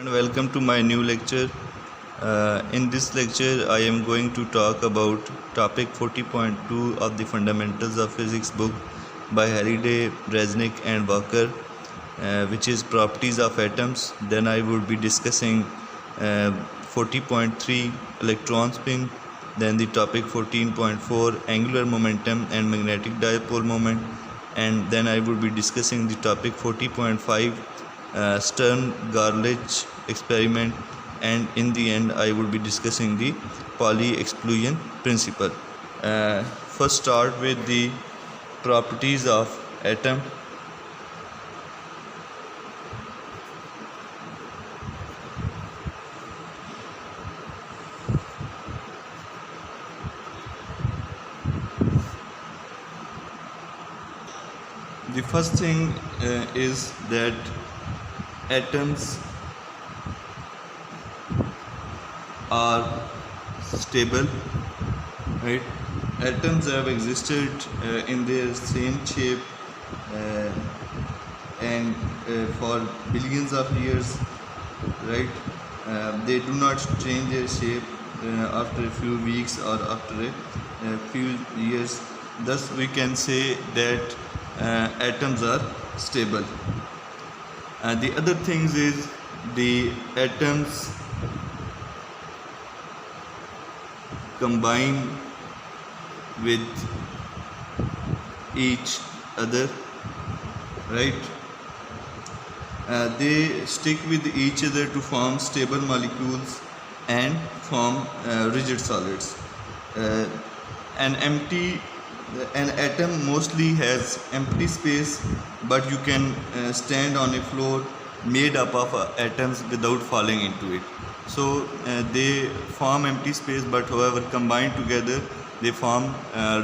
and welcome to my new lecture. In this lecture, I am going to talk about topic 40.2 of the Fundamentals of Physics book by Halliday, Resnick and Walker, which is Properties of Atoms. Then I would be discussing 40.3 electron spin, then the topic 14.4 angular momentum and magnetic dipole moment, and then I would be discussing the topic 40.5 Stern-Garlich experiment, and in the end I would be discussing the Pauli exclusion principle. First start with the properties of atom. The first thing is that atoms are stable, right? Atoms have existed in their same shape and for billions of years, right? They do not change their shape after a few weeks or after a few years. Thus we can say that atoms are stable. The other things is the atoms combine with each other, right? They stick with each other to form stable molecules and form rigid solids. An atom mostly has empty space, but you can stand on a floor made up of atoms without falling into it. So they form empty space, but however combined together they form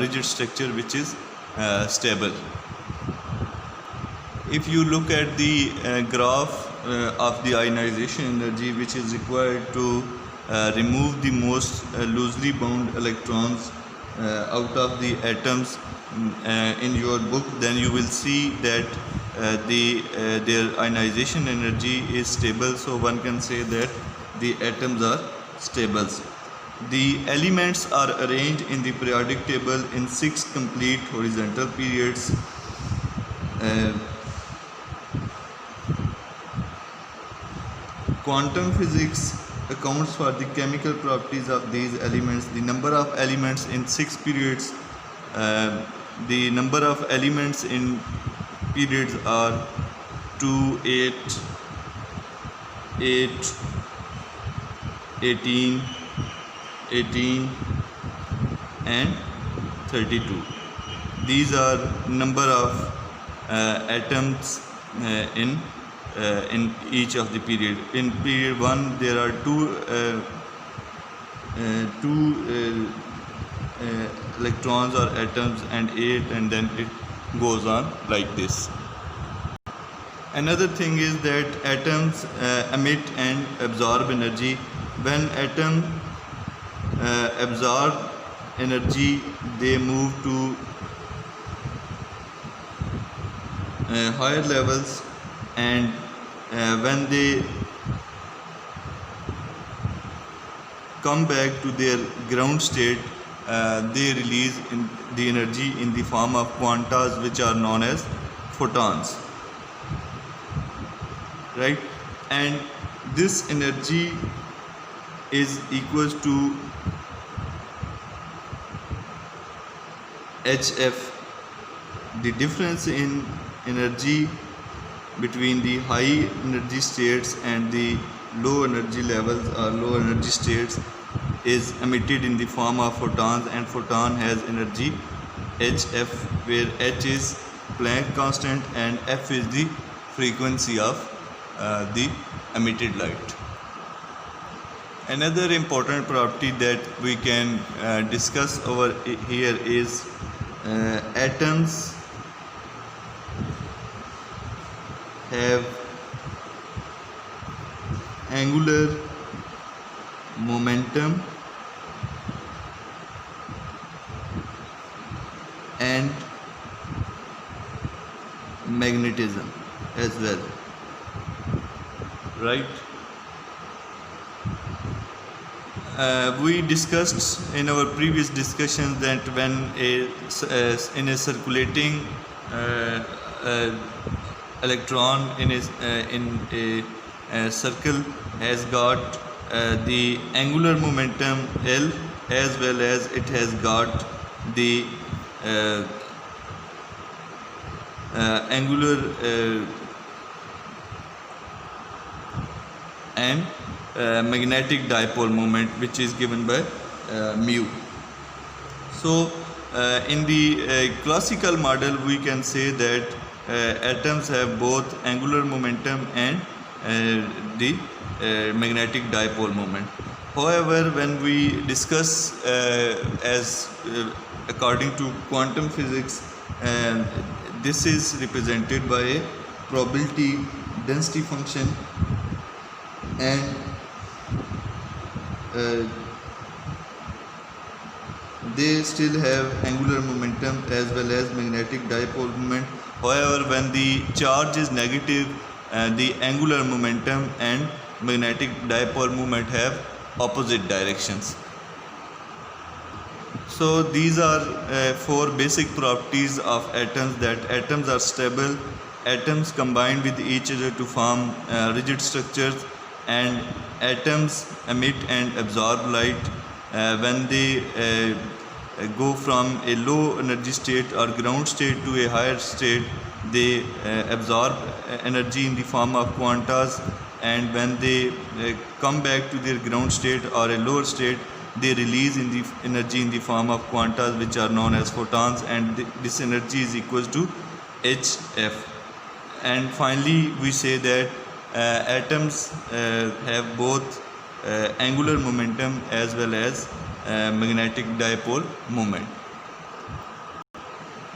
rigid structure which is stable. If you look at the graph of the ionization energy which is required to remove the most loosely bound electrons out of the atoms in your book, then you will see that their ionization energy is stable, so one can say that the atoms are stable. The elements are arranged in the periodic table in 6 complete horizontal periods. Quantum physics accounts for the chemical properties of these elements. The number of elements in 6 periods, the number of elements in periods are 2, 8, 8, 18, 18 and 32. These are number of atoms in each of the period. In period 1 there are two electrons or atoms and 8, and then it goes on like this. Another thing is that atoms emit and absorb energy. When atoms absorb energy, they move to higher levels, and when they come back to their ground state, they release the energy in the form of quantas which are known as photons, right? And this energy is equals to HF. The difference in energy between the high energy states and the low energy levels or low energy states is emitted in the form of photons, and photon has energy HF, where H is Planck constant and F is the frequency of the emitted light. Another important property that we can discuss over here is atoms have angular momentum and magnetism as well, right? We discussed in our previous discussions that when in a circulating uh, uh, electron in a circle has got the angular momentum L, as well as it has got the uh, angular and magnetic dipole moment, which is given by mu. So in the classical model we can say that atoms have both angular momentum and the magnetic dipole moment. However, when we discuss according to quantum physics, this is represented by a probability density function, and they still have angular momentum as well as magnetic dipole moment. However, when the charge is negative, the angular momentum and magnetic dipole moment have opposite directions. So these are four basic properties of atoms: that atoms are stable, atoms combine with each other to form rigid structures, and atoms emit and absorb light. When they go from a low energy state or ground state to a higher state, they absorb energy in the form of quantas, and when they come back to their ground state or a lower state, they release in the energy in the form of quantas, which are known as photons, and this energy is equal to hf. And finally we say that atoms have both angular momentum as well as magnetic dipole moment.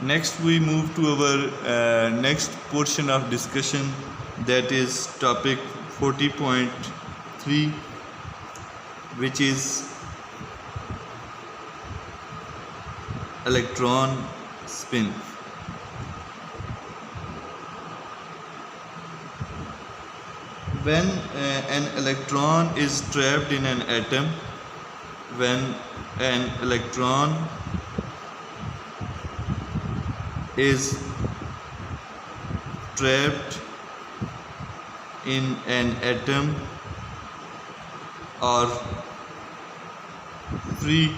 Next we move to our next portion of discussion, that is topic 40.3, which is electron spin. When an electron is trapped in an atom, when an electron is trapped in an atom or free,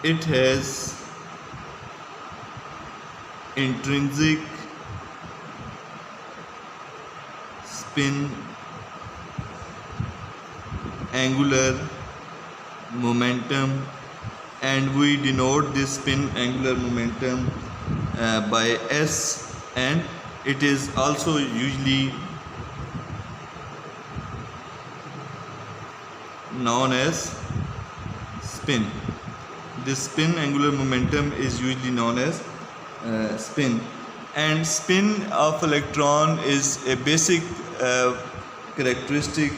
it has intrinsic spin, angular momentum, and we denote this spin angular momentum by S, and it is also usually known as spin. This spin angular momentum is usually known as spin, and spin of electron is a basic characteristic,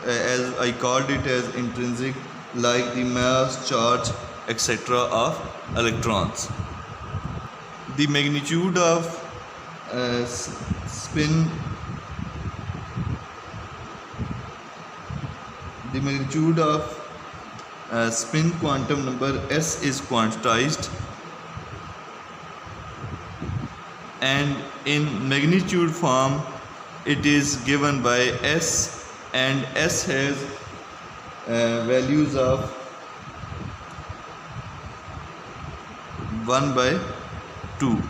as I called it, as intrinsic, like the mass, charge, etc. of electrons. The magnitude of spin spin quantum number S is quantized, and in magnitude form it is given by S, and S has values of 1/2.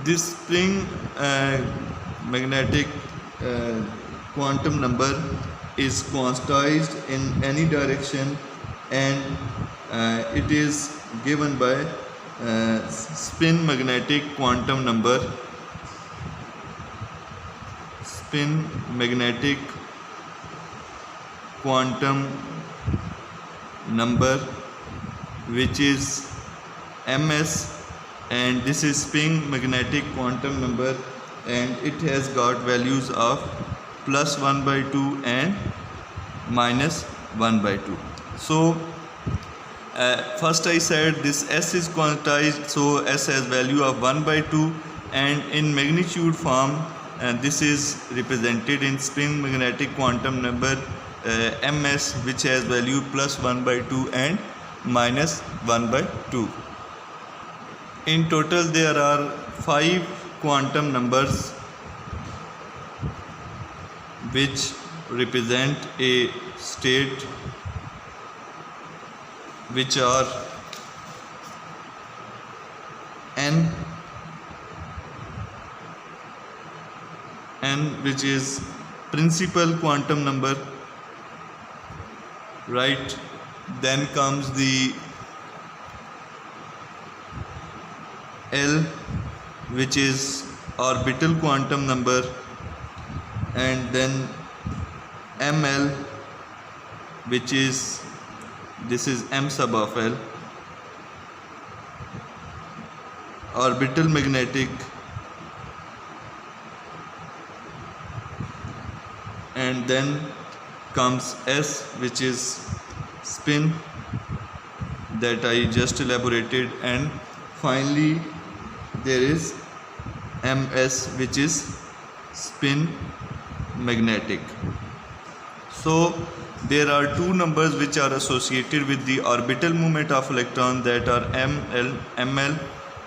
This spin magnetic quantum number is quantized in any direction, and it is given by spin magnetic quantum number, which is ms, and this is spin magnetic quantum number, and it has got values of +1/2 and -1/2. So first I said this S is quantized, so S has value of 1/2, and in magnitude form and this is represented in spin magnetic quantum number ms, which has value +1/2 and -1/2. In total there are 5 quantum numbers which represent a state, which are n, which is principal quantum number, right? Then comes the L, which is orbital quantum number, and then ml, which is, this is m sub of L, orbital magnetic, and then comes S, which is spin that I just elaborated, and finally there is ms, which is spin magnetic. So there are 2 numbers which are associated with the orbital movement of electron, that are ml,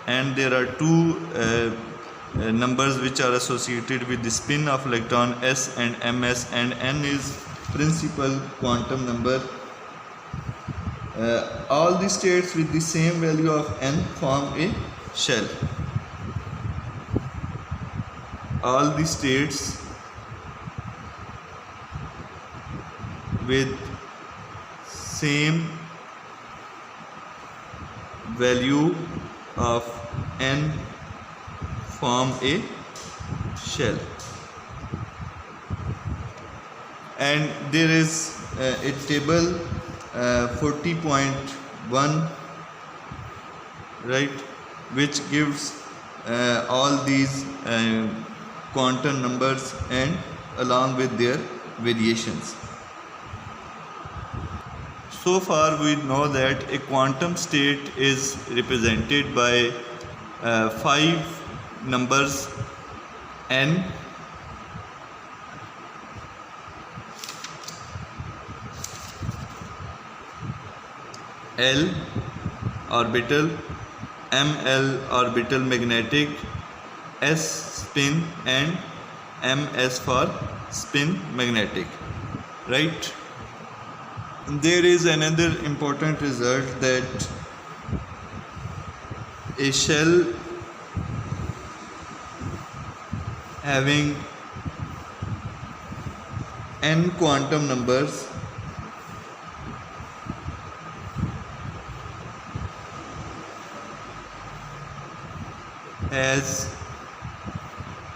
and there are 2 numbers which are associated with the spin of electron, s and ms, and n is principal quantum number. All the states with the same value of n form a shell. All the states with same value of n form a shell. And there is a table 40.1, right, which gives all these quantum numbers and along with their variations. So far we know that a quantum state is represented by 5 numbers: n, L orbital, ml orbital magnetic, s spin, and ms for spin magnetic, right? There is another important result, that a shell having n quantum numbers has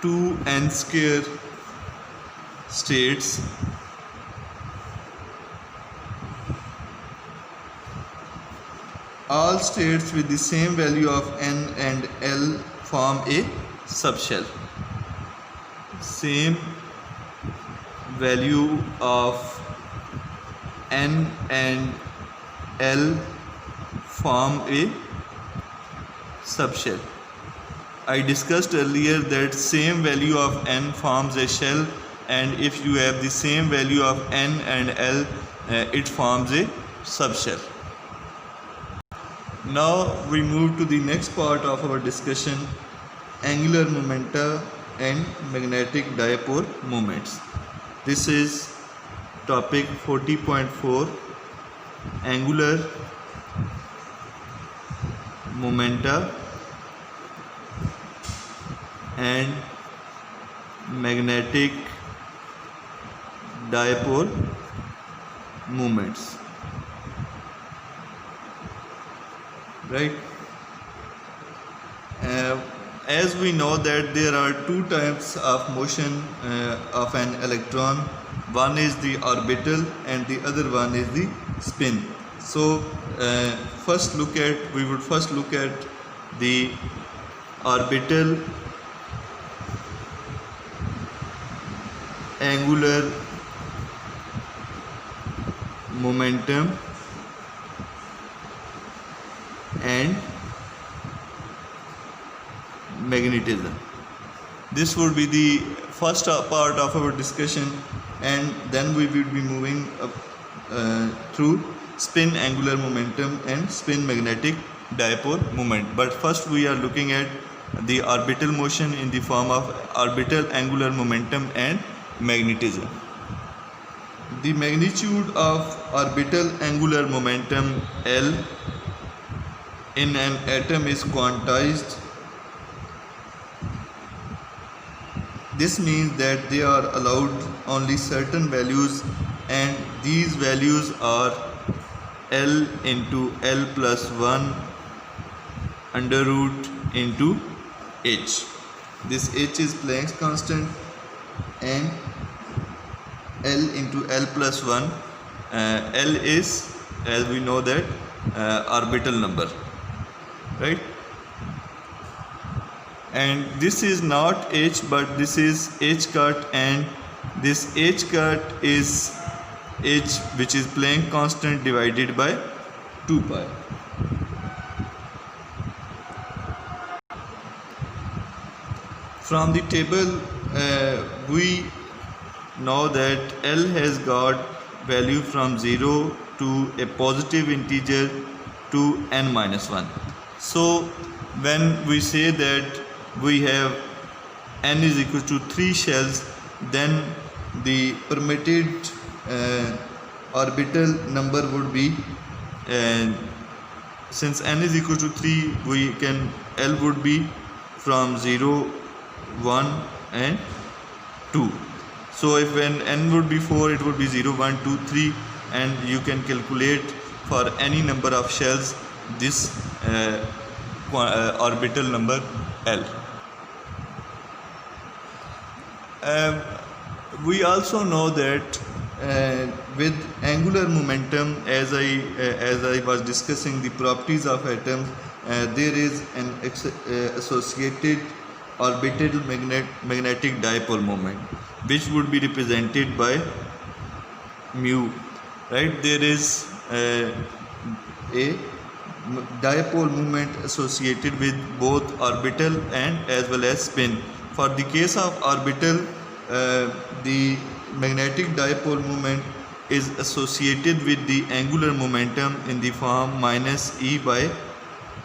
2n square states, all states with the same value of n and L form a subshell. Same value of n and L form a subshell. I discussed earlier that same value of n forms a shell, and if you have the same value of n and L, it forms a subshell. Now we move to the next part of our discussion: angular momenta and magnetic dipole moments. This is topic 40.4, angular momenta and magnetic dipole moments, right? As we know that there are 2 types of motion of an electron. One is the orbital and the other one is the spin. So we would first look at the orbital angular momentum and magnetism. This would be the first part of our discussion, and then we will be moving up through spin angular momentum and spin magnetic dipole moment. But first we are looking at the orbital motion in the form of orbital angular momentum and magnetism. The magnitude of orbital angular momentum L in an atom is quantized. This means that they are allowed only certain values, and these values are L into L plus 1 under root into H. This H is Planck's constant, and L into L plus 1. L is, as we know that, orbital number, right? And this is not H, but this is H cut, and this H cut is H, which is Planck constant divided by 2 pi. From the table we know that L has got value from 0 to a positive integer to n minus 1. So when we say that we have n is equal to 3 shells, then the permitted orbital number would be, since n is equal to 3, we can, L would be from 0, 1 and 2. So if when n would be 4, it would be 0, 1, 2, 3, and you can calculate for any number of shells this orbital number L. We also know that with angular momentum, as I was discussing the properties of atoms, there is an associated orbital magnetic dipole moment, which would be represented by mu, right? There is a dipole moment associated with both orbital and as well as spin. For the case of orbital, the magnetic dipole moment is associated with the angular momentum in the form minus E by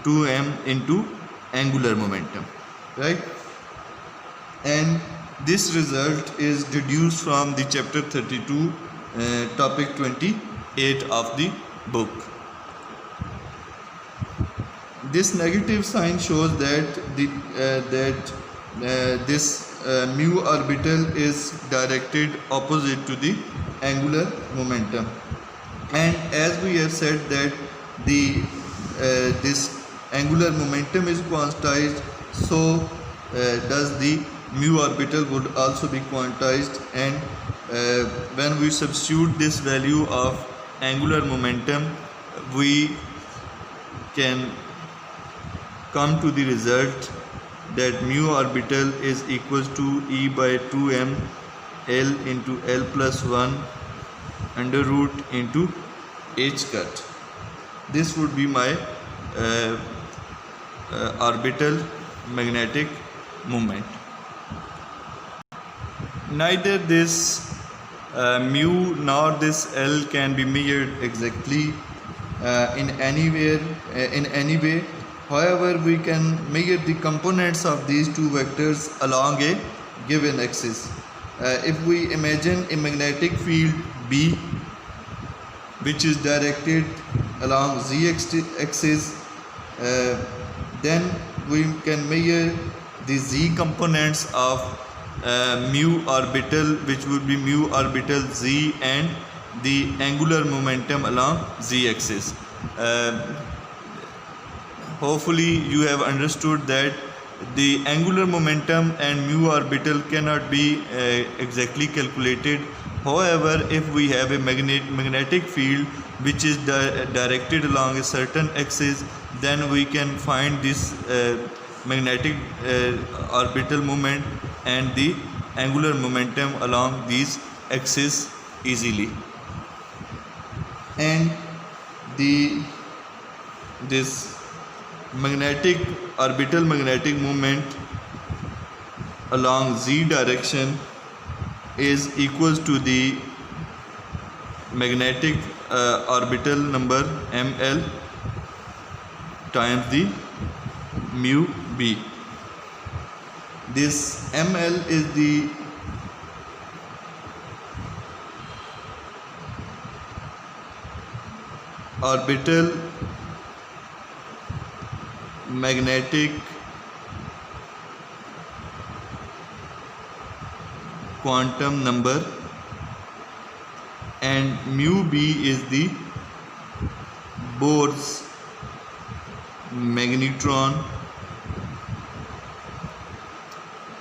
2m into angular momentum, right? And this result is deduced from the chapter 32, topic 28 of the book. This negative sign shows that this mu orbital is directed opposite to the angular momentum, and as we have said that the this angular momentum is quantized, so does the mu orbital would also be quantized, and when we substitute this value of angular momentum, we can come to the result that mu orbital is equals to E by 2m L into L plus 1 under root into H cut. This would be my orbital magnetic moment. Neither this mu nor this L can be measured exactly in any way. However, we can measure the components of these two vectors along a given axis. If we imagine a magnetic field B, which is directed along z axis, then we can measure the z components of mu orbital, which would be mu orbital z, and the angular momentum along z axis. Hopefully you have understood that the angular momentum and mu orbital cannot be exactly calculated. However, if we have a magnetic field which is directed along a certain axis, then we can find this magnetic orbital moment and the angular momentum along these axes easily. And this orbital magnetic moment along z direction is equals to the magnetic orbital number ml times the mu b. This ml is the orbital magnetic quantum number and mu b is the Bohr's magnetron,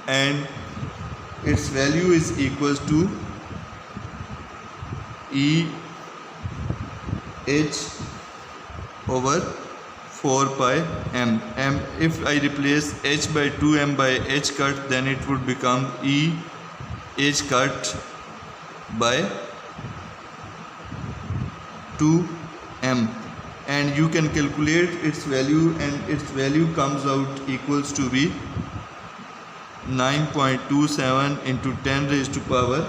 and its value is equals to E h over 4 pi m. If I replace h by 2m by h cut, then it would become E h cut by 2m, and you can calculate its value, and its value comes out equals to be 9.27 into 10 raised to power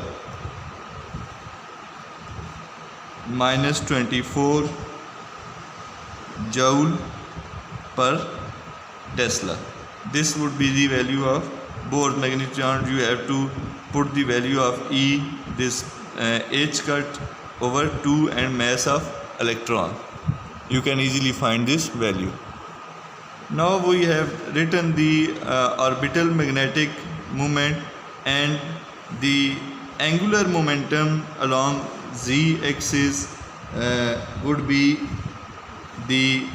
minus 24 joule per Tesla. This would be the value of Bohr's magnetron. You have to put the value of E, this h cut over 2 and mass of electron. You can easily find this value. Now we have written the orbital magnetic moment and the angular momentum along z axis would be the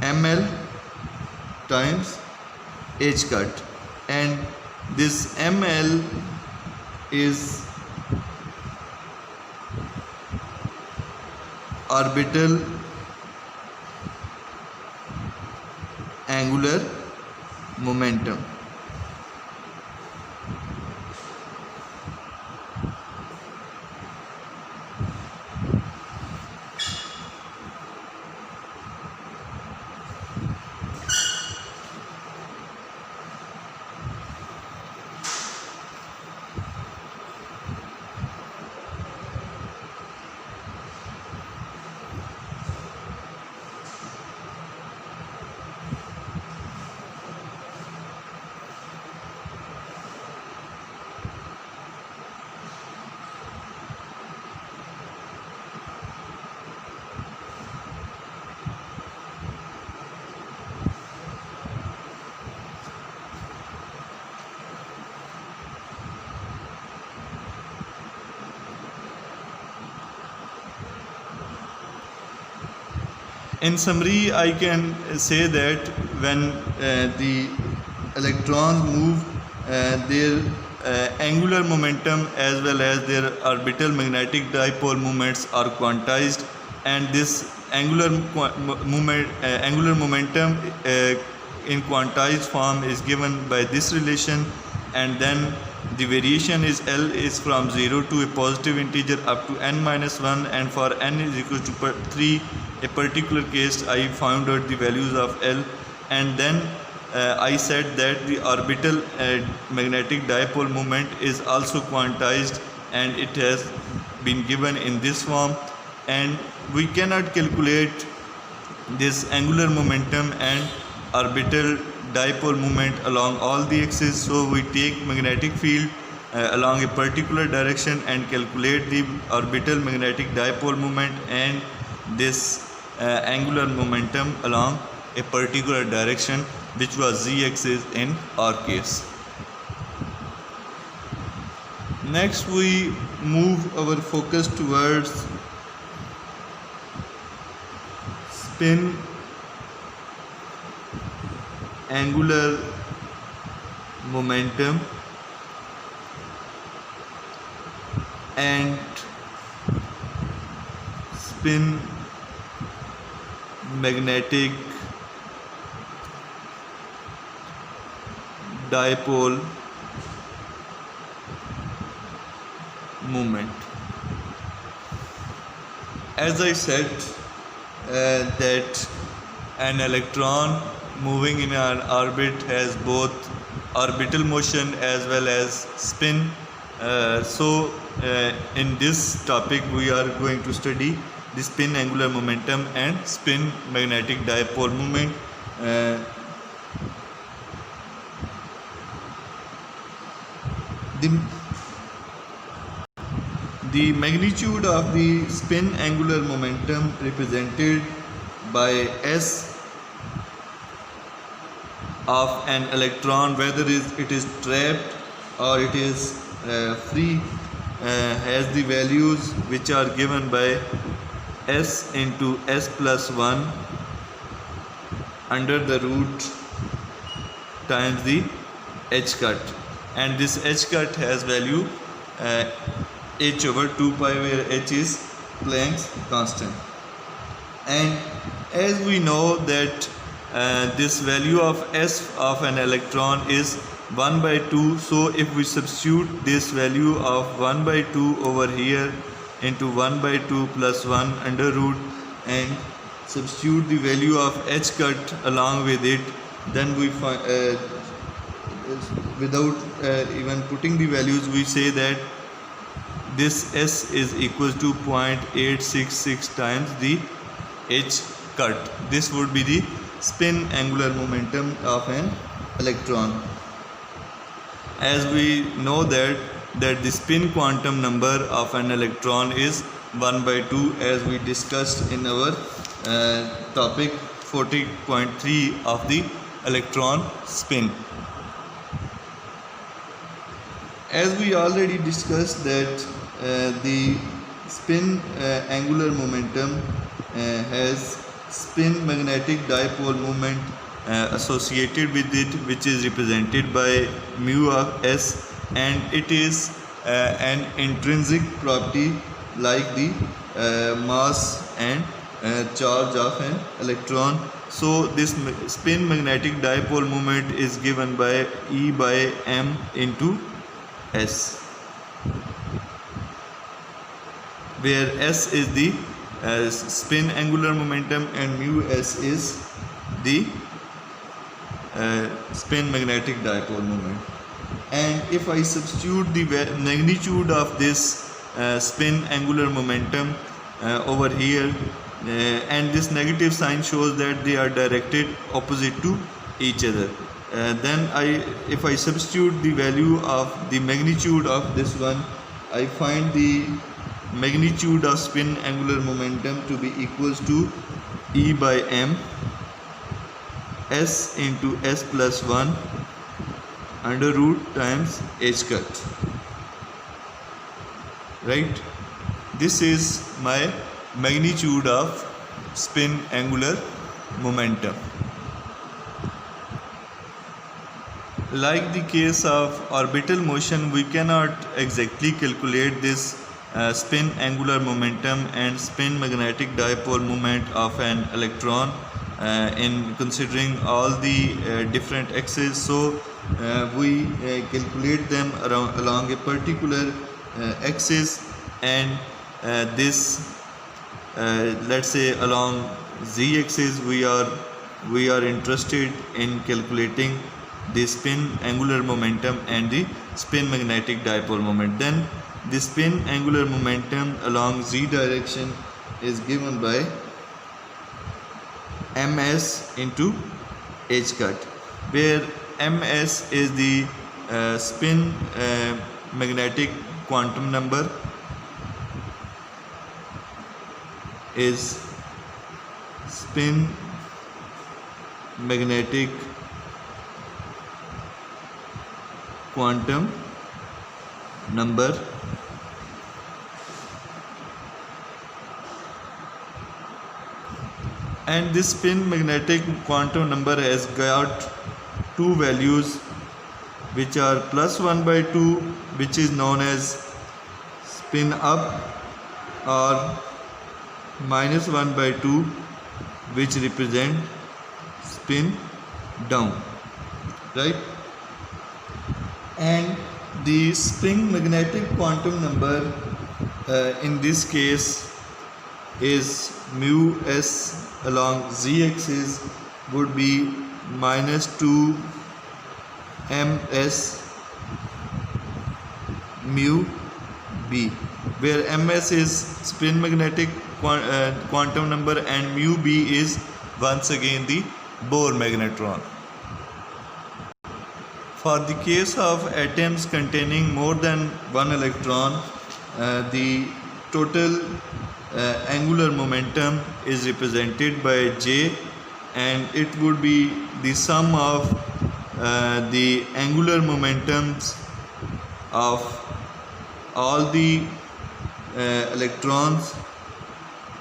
ml times h cut, and this ml is orbital angular momentum. In summary, I can say that when the electrons move, their angular momentum as well as their orbital magnetic dipole moments are quantized, and this angular momentum in quantized form is given by this relation, and then the variation is L is from 0 to a positive integer up to n minus 1, and for n is equal to 3, a particular case I found out the values of L, and then I said that the orbital magnetic dipole moment is also quantized, and it has been given in this form, and we cannot calculate this angular momentum and orbital dipole moment along all the axes, so we take magnetic field along a particular direction and calculate the orbital magnetic dipole moment and this angular momentum along a particular direction, which was z-axis in our case. Next we move our focus towards spin angular momentum and spin magnetic dipole moment. As I said that an electron moving in an orbit has both orbital motion as well as spin. In this topic we are going to study the spin angular momentum and spin magnetic dipole moment. The magnitude of the spin angular momentum represented by S of an electron, whether it is trapped or it is free, has the values which are given by S into S plus 1 under the root times the h cut, and this h cut has value h over 2 pi, where h is Planck's constant. And as we know that this value of S of an electron is 1 by 2, so if we substitute this value of 1 by 2 over here into 1 by 2 plus 1 under root and substitute the value of h cut along with it, then we find without even putting the values, we say that this S is equal to 0.866 times the h cut. This would be the spin angular momentum of an electron. As we know that the spin quantum number of an electron is 1 by 2, as we discussed in our topic 40.3 of the electron spin. As we already discussed that the spin angular momentum has spin magnetic dipole moment associated with it, which is represented by mu of S, and it is an intrinsic property like the mass and charge of an electron. So this spin magnetic dipole moment is given by E by m into S, where S is the spin angular momentum and mu S is the spin magnetic dipole moment. And if I substitute the magnitude of this spin angular momentum over here, and this negative sign shows that they are directed opposite to each other, then if I substitute the value of the magnitude of this one, I find the magnitude of spin angular momentum to be equals to E by m S into S plus 1 under root times h cut. Right? This is my magnitude of spin angular momentum. Like the case of orbital motion, we cannot exactly calculate this spin angular momentum and spin magnetic dipole moment of an electron in considering all the different axes. So we calculate them along a particular axis, and this let's say along z axis we are interested in calculating the spin angular momentum and the spin magnetic dipole moment. Then the spin angular momentum along z direction is given by ms into h cut, where ms is the spin magnetic quantum number, is spin magnetic quantum number, and this spin magnetic quantum number has got two values, which are plus 1 by 2, which is known as spin up, or minus 1 by 2, which represent spin down, right? And the spin magnetic quantum number in this case is mu s along z axis would be minus 2 ms mu b, where ms is spin magnetic quantum number and mu b is once again the Bohr magnetron. For the case of atoms containing more than one electron, the total angular momentum is represented by J, and it would be the sum of the angular momentums of all the electrons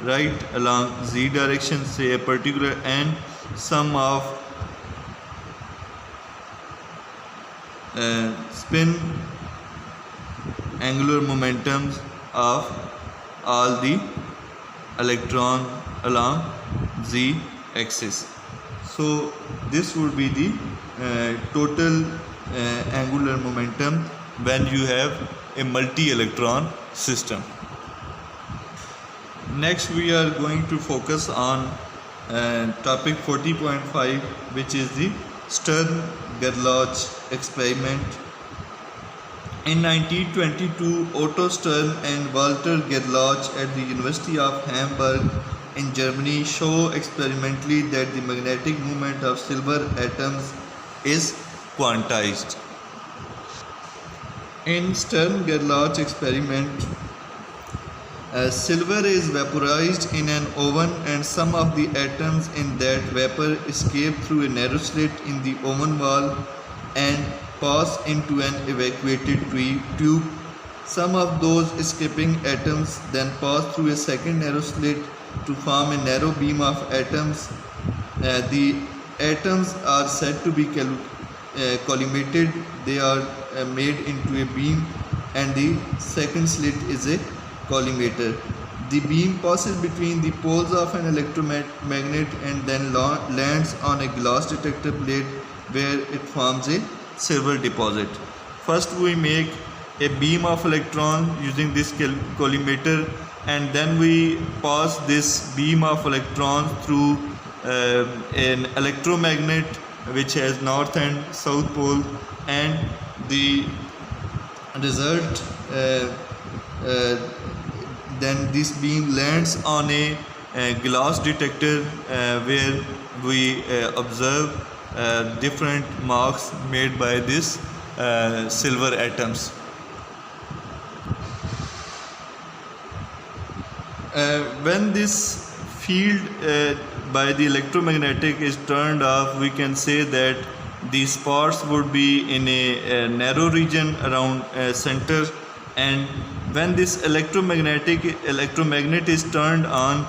right along z direction, say a particular n, sum of spin angular momentums of all the electron along z axis. So this would be the total angular momentum when you have a multi-electron system. Next we are going to focus on topic 40.5, which is the Stern-Gerlach experiment. In 1922, Otto Stern and Walter Gerlach at the University of Hamburg in Germany show experimentally that the magnetic moment of silver atoms is quantized. In Stern-Gerlach experiment, silver is vaporized in an oven and some of the atoms in that vapor escape through a narrow slit in the oven wall and pass into an evacuated tube. Some of those escaping atoms then pass through a second narrow slit to form a narrow beam of atoms. The atoms are said to be collimated. They are made into a beam, and the second slit is a collimator. The beam passes between the poles of an electromagnet and then lands on a glass detector plate where it forms a silver deposit. First we make a beam of electron using this collimator, and then we pass this beam of electrons through an electromagnet which has north and south pole, and the result then this beam lands on a glass detector where we observe different marks made by this silver atoms. When this field by the electromagnetic is turned off, we can say that the spots would be in a narrow region around center, and when this electromagnet is turned on,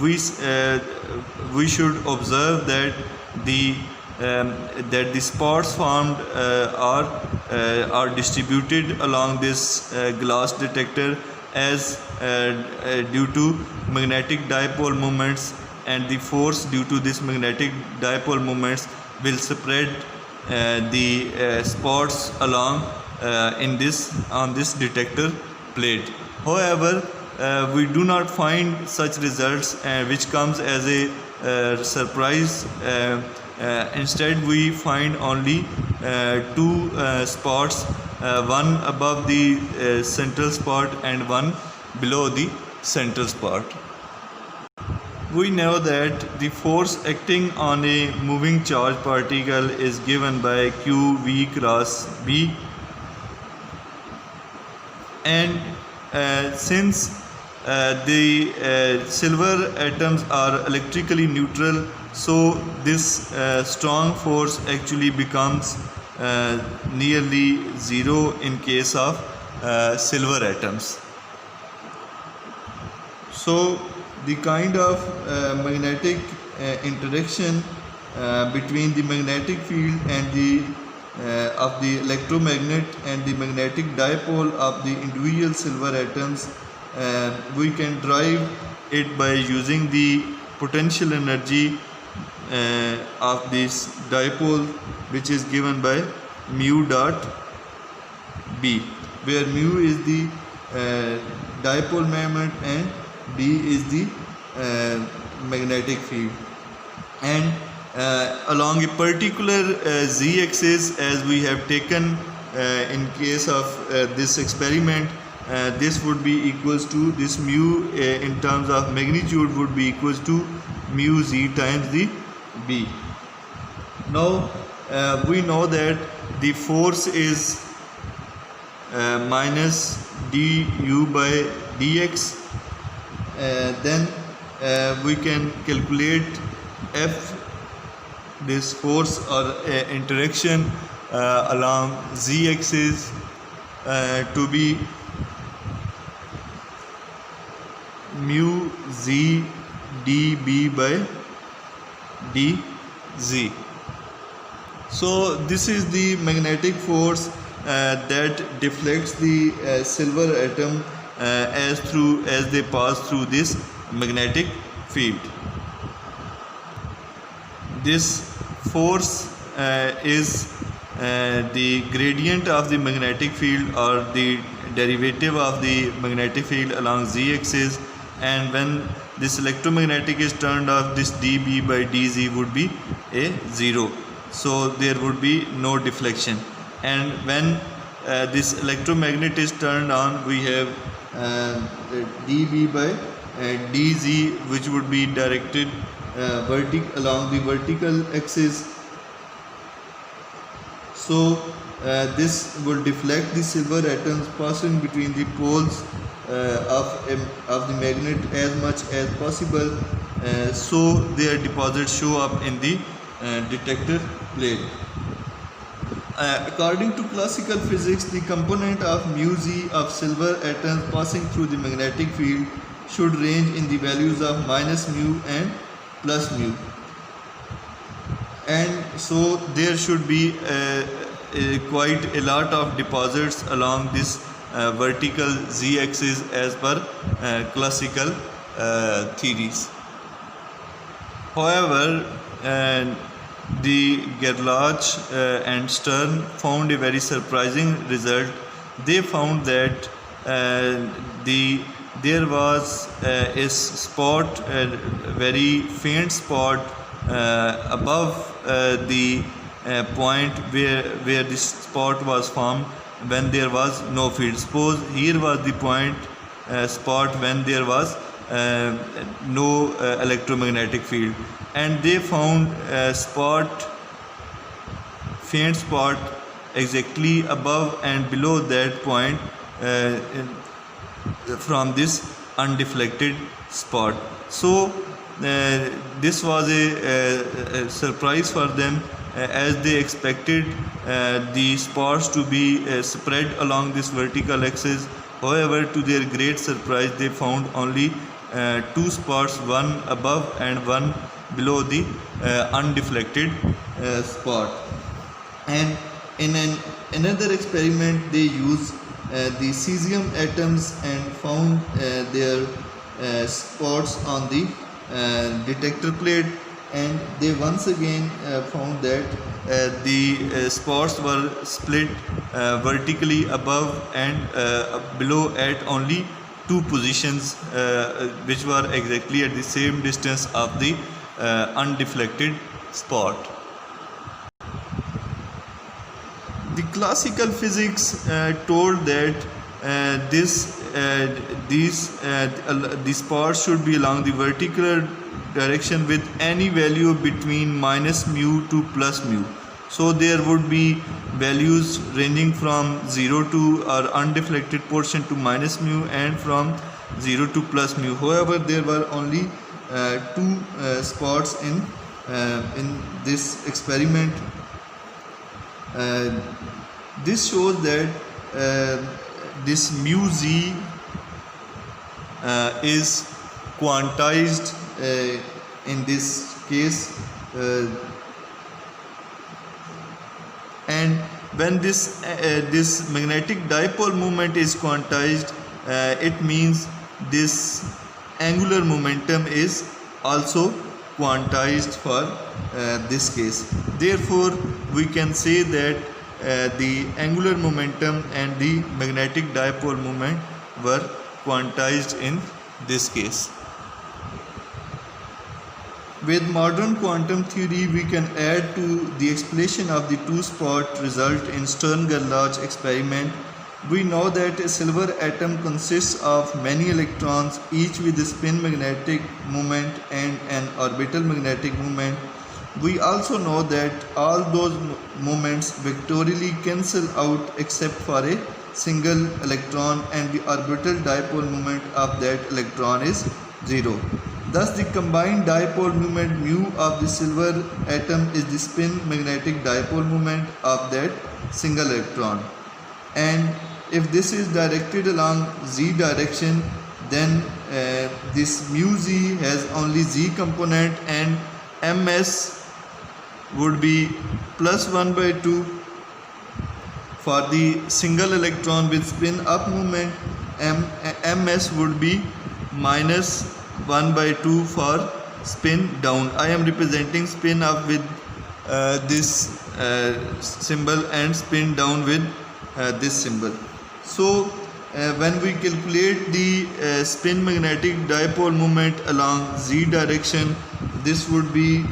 we should observe that the spots formed are distributed along this glass detector as due to magnetic dipole moments, and the force due to this magnetic dipole moments will spread the spots along on this detector plate. However, we do not find such results which comes as a surprise. Instead we find only two spots, one above the central spot and one below the central spot. We know that the force acting on a moving charge particle is given by QV cross B, and since the silver atoms are electrically neutral, so this strong force actually becomes nearly zero in case of silver atoms. So the kind of magnetic interaction between the magnetic field and the of the electromagnet and the magnetic dipole of the individual silver atoms, we can derive it by using the potential energy of this dipole, which is given by mu dot B, where mu is the dipole moment and B is the magnetic field. And along a particular z-axis, as we have taken in case of this experiment. This would be equals to this mu in terms of magnitude would be equals to mu z times the b. Now we know that the force is minus du by dx. Then we can calculate f, this force or interaction along z axis to be mu z dB by dz. So this is the magnetic force that deflects the silver atom as they pass through this magnetic field. This force is the gradient of the magnetic field or the derivative of the magnetic field along z-axis, and when this electromagnetic is turned off, this dB by dz would be a 0, so there would be no deflection. And when this electromagnet is turned on, we have dB by dz, which would be directed along the vertical axis. So this will deflect the silver atoms passing between the poles of the magnet as much as possible, so their deposits show up in the detector plate. According to classical physics, the component of mu z of silver atoms passing through the magnetic field should range in the values of minus mu and plus mu, and so there should be quite a lot of deposits along this vertical z-axis as per classical theories. However, the Gerlach and Stern found a very surprising result. They found that there was a spot, a very faint spot above the point where this spot was formed when there was no field. Suppose here was the point spot when there was no electromagnetic field, and they found a faint spot exactly above and below that point from this undeflected spot. So this was a surprise for them, as they expected the spots to be spread along this vertical axis. However, to their great surprise, they found only two spots, one above and one below the undeflected spot. And in another experiment, they used the cesium atoms and found their spots on the detector plate, and they once again found that the spots were split vertically above and below at only two positions, which were exactly at the same distance of the undeflected spot. The classical physics told that these spots should be along the vertical direction with any value between minus mu to plus mu. So there would be values ranging from 0 to or undeflected portion to minus mu, and from 0 to plus mu. However, there were only two spots in this experiment. This shows that this mu z is quantized in this case, and when this magnetic dipole moment is quantized, it means this angular momentum is also quantized for this case. Therefore, we can say that the angular momentum and the magnetic dipole moment were quantized in this case. With modern quantum theory, we can add to the explanation of the two-spot result in Stern-Gerlach experiment. We know that a silver atom consists of many electrons, each with a spin magnetic moment and an orbital magnetic moment. We also know that all those moments vectorially cancel out except for a single electron, and the orbital dipole moment of that electron is 0. Thus, the combined dipole moment mu of the silver atom is the spin magnetic dipole moment of that single electron. And if this is directed along z direction, then this mu z has only z component, and ms would be plus 1 by 2 for the single electron with spin up moment. Ms would be minus 1 by 2 for spin down. I am representing spin up with this symbol and spin down with this symbol. So when we calculate the spin magnetic dipole moment along z direction, this would be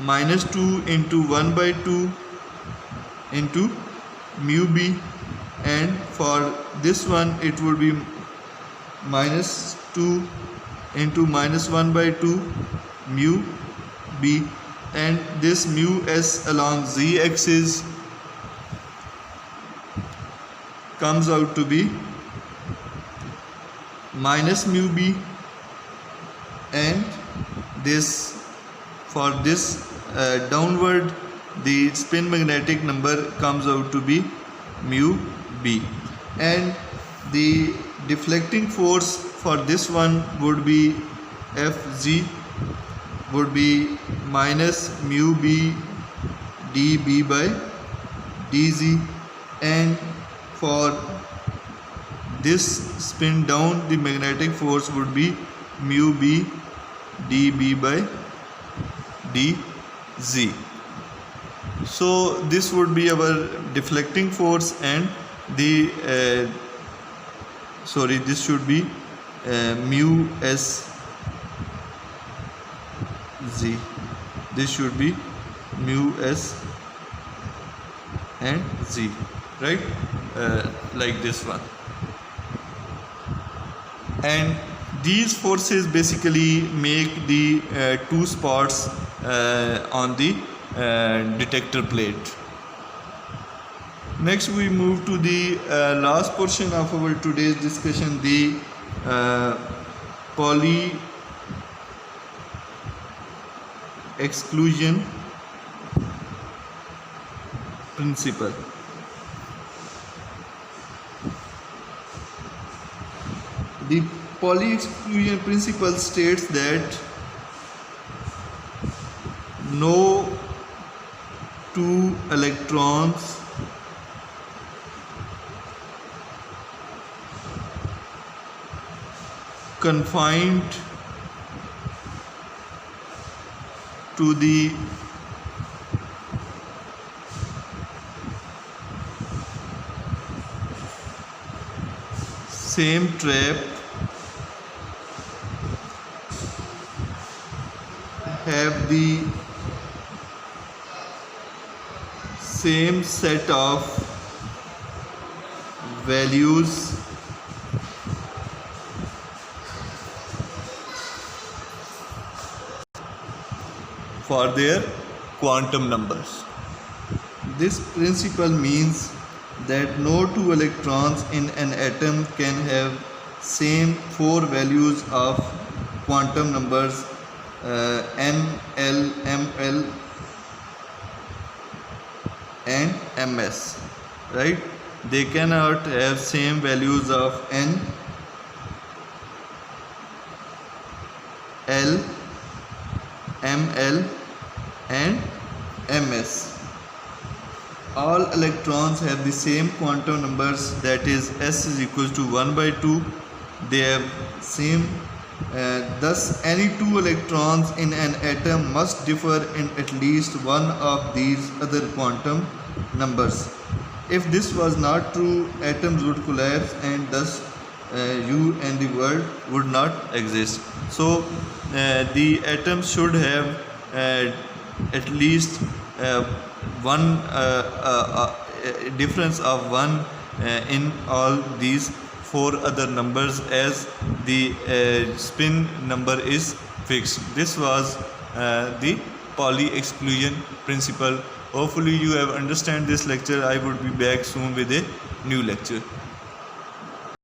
minus 2 into 1 by 2 into mu b, and for this one it would be minus 2 into minus 1 by 2 mu b, and this mu s along z axis comes out to be minus mu b, and this for this downward the spin magnetic number comes out to be mu b, and the deflecting force for this one would be Fg would be minus mu b dB by dz, and for this spin down the magnetic force would be mu b dB by dz. So this would be our deflecting force, and the this should be mu s z. This should be mu s and z, right? Like this one. And these forces basically make the two spots on the detector plate. Next we move to the last portion of our today's discussion, the Pauli exclusion principle. The Pauli exclusion principle states that no two electrons confined to the same trap have the same set of values for their quantum numbers. This principle means that no two electrons in an atom can have same four values of quantum numbers n, l, ml and ms, right? They cannot have same values of n, l, ml and ms. All electrons have the same quantum numbers, that is s is equals to 1 by 2. They have same thus any two electrons in an atom must differ in at least one of these other quantum numbers. If this was not true, atoms would collapse and thus you and the world would not exist. So the atoms should have at least one difference of one in all these four other numbers, as the spin number is fixed. This was the Pauli exclusion principle. Hopefully you have understand this lecture. I would be back soon with a new lecture.